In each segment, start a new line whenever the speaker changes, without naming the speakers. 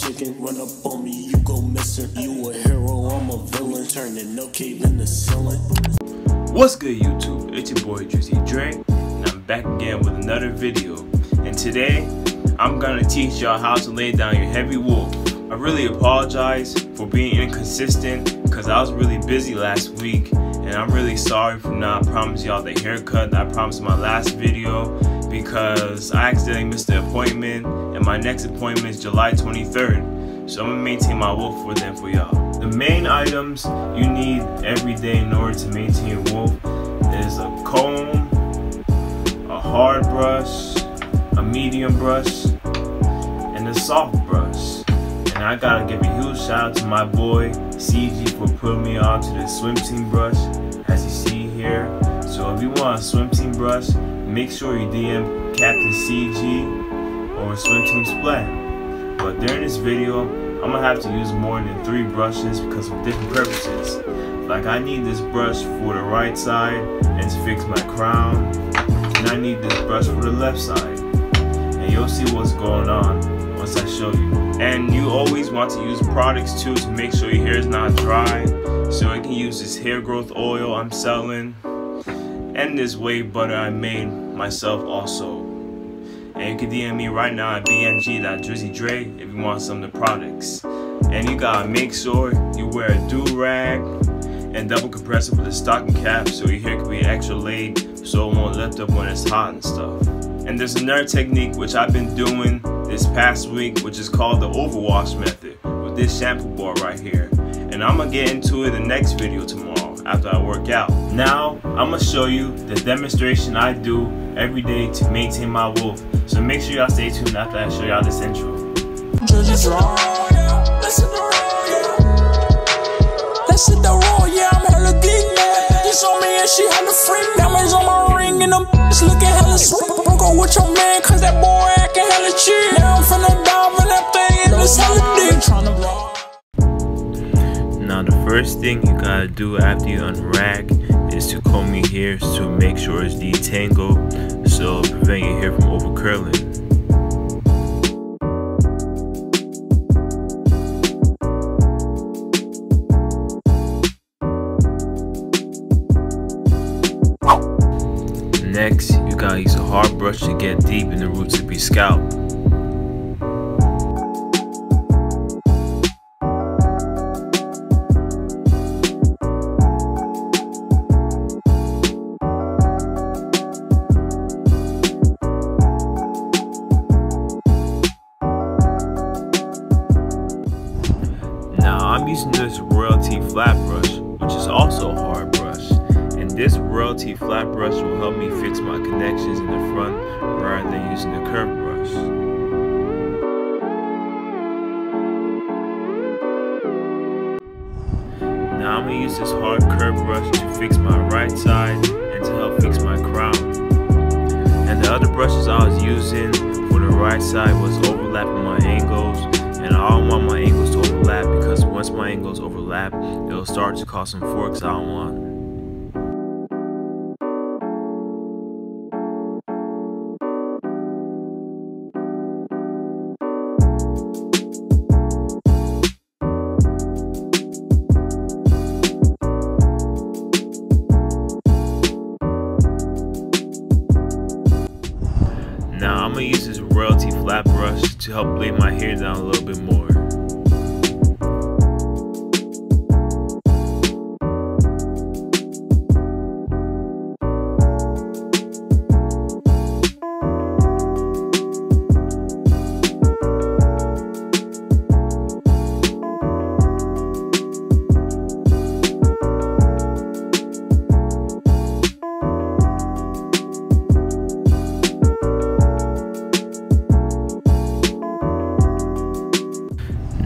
chicken. Run up on me, you go missing. You a hero, I'm a villain. Turning no cave in the ceiling.
What's good, YouTube? It's your boy Juicy Dre, and I'm back again with another video. And today, I'm gonna teach y'all how to lay down your heavy wool. I really apologize for being inconsistent because I was really busy last week, and I'm really sorry for not promising y'all the haircut that I promised in my last video because I accidentally missed the appointment, and my next appointment is July 23rd. So I'm gonna maintain my wool for them for y'all. The main items you need every day in order to maintain your wool is a comb, a hard brush, a medium brush, and a soft brush. And I gotta give a huge shout out to my boy CG for putting me onto the swim team brush, as you see here. So if you want a swim team brush, make sure you DM Captain CG or Swim Team Splat. But during this video, I'm gonna have to use more than 3 brushes because of different purposes. Like I need this brush for the right side and to fix my crown, and I need this brush for the left side. And you'll see what's going on once I show you. And you always want to use products too to make sure your hair is not dry. So I can use this hair growth oil I'm selling, and this wave butter I made myself also. And you can DM me right now at bng.drizzydre if you want some of the products. And you gotta make sure you wear a do-rag and double compress it with a stocking cap so your hair can be extra laid so it won't lift up when it's hot and stuff. And there's another technique which I've been doing this past week, which is called the overwash method with this shampoo bar right here. And I'm gonna get into it in the next video tomorrow after I work out. Now I'm gonna show you the demonstration I do every day to maintain my wool. So make sure y'all stay tuned after I show y'all this intro.
Let's hit the road, yeah, I'm hella geek, man. This on me and she hella freak. Diamonds on my ring and them bitches looking hella sweet. Don't go with your man, cause that boy acting hella cheap. Now I'm finna dive in that thing and it's hella deep.
Now the first thing you gotta do after you unrack is to comb your hair to make sure it's detangled, so prevent your hair from over curling. Next, you gotta use a hard brush to get deep in the roots of your scalp. Now I'm using this royalty flat brush, which is also a hard brush. And this royalty flat brush will help me fix my connections in the front rather than using the curved brush. Now I'm going to use this hard curved brush to fix my right side and to help fix my crown. And the other brushes I was using for the right side was overlapping my angles, and I don't want my angles to overlap because once my angles overlap, it'll start to cause some forks I don't want. Now I'm going to use this royalty flat brush to help lay my hair down a little bit more.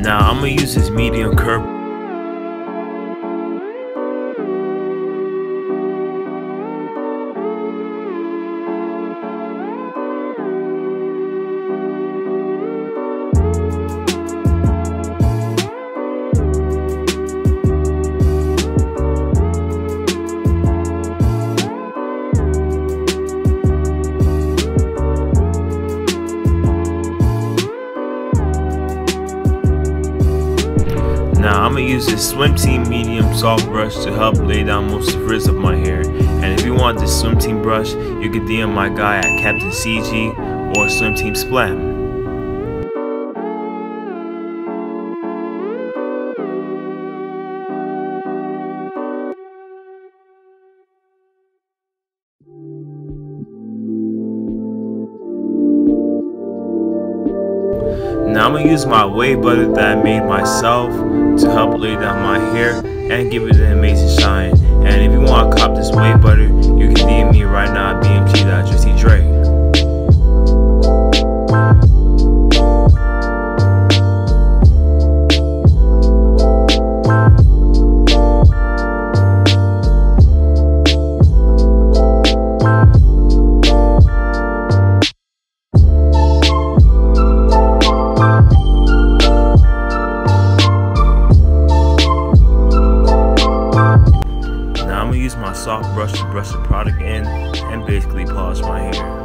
Now I'm going to use this medium curve. Now I'm gonna use this Swim Team medium soft brush to help lay down most of the frizz of my hair. And if you want this Swim Team brush, you can DM my guy at Captain CG or Swim Team Splam. Now I'm going to use my wave butter that I made myself to help lay down my hair and give it an amazing shine. And if you want to cop this wave butter, you can DM me right now at bmg.juicydre. My soft brush to brush the product in and basically polish my hair.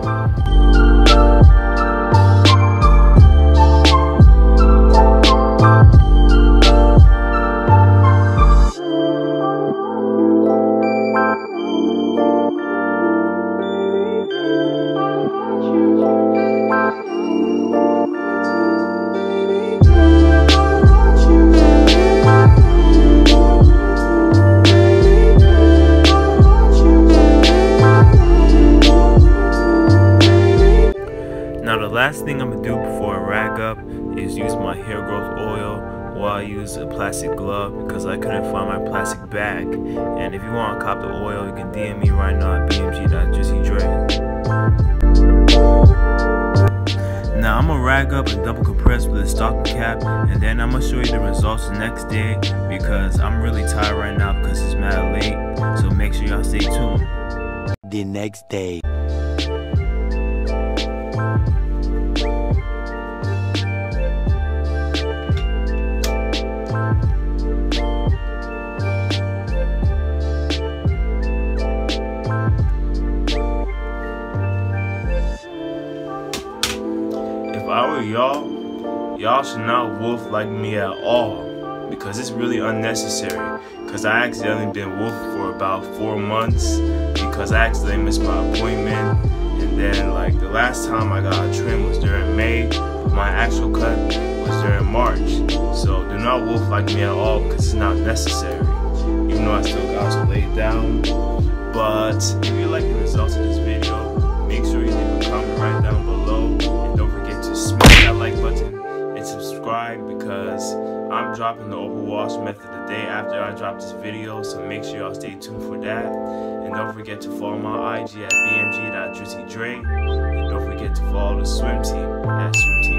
The last thing I'm going to do before I rag up is use my hair growth oil while I use a plastic glove because I couldn't find my plastic bag. And if you want to cop the oil, you can DM me right now at bmg.juicydre. Now I'm going to rag up and double compress with a stocking cap, and then I'm going to show you the results the next day because I'm really tired right now because it's mad late. So make sure y'all stay tuned.
The next day.
If I were y'all should not wolf like me at all because it's really unnecessary. Because I accidentally been wolfing for about 4 months because I accidentally missed my appointment, and then like the last time I got a trim was during May, but my actual cut was during March. So do not wolf like me at all because it's not necessary. Even though I still got to lay it down. But if you like the results of this video, make sure you leave a comment right down below, and don't forget to smash that like button and subscribe because I'm dropping the overwash method the day after I drop this video, so make sure y'all stay tuned for that. And don't forget to follow my IG at bmg.juicydre, and don't forget to follow the Swim Team at Swim Team.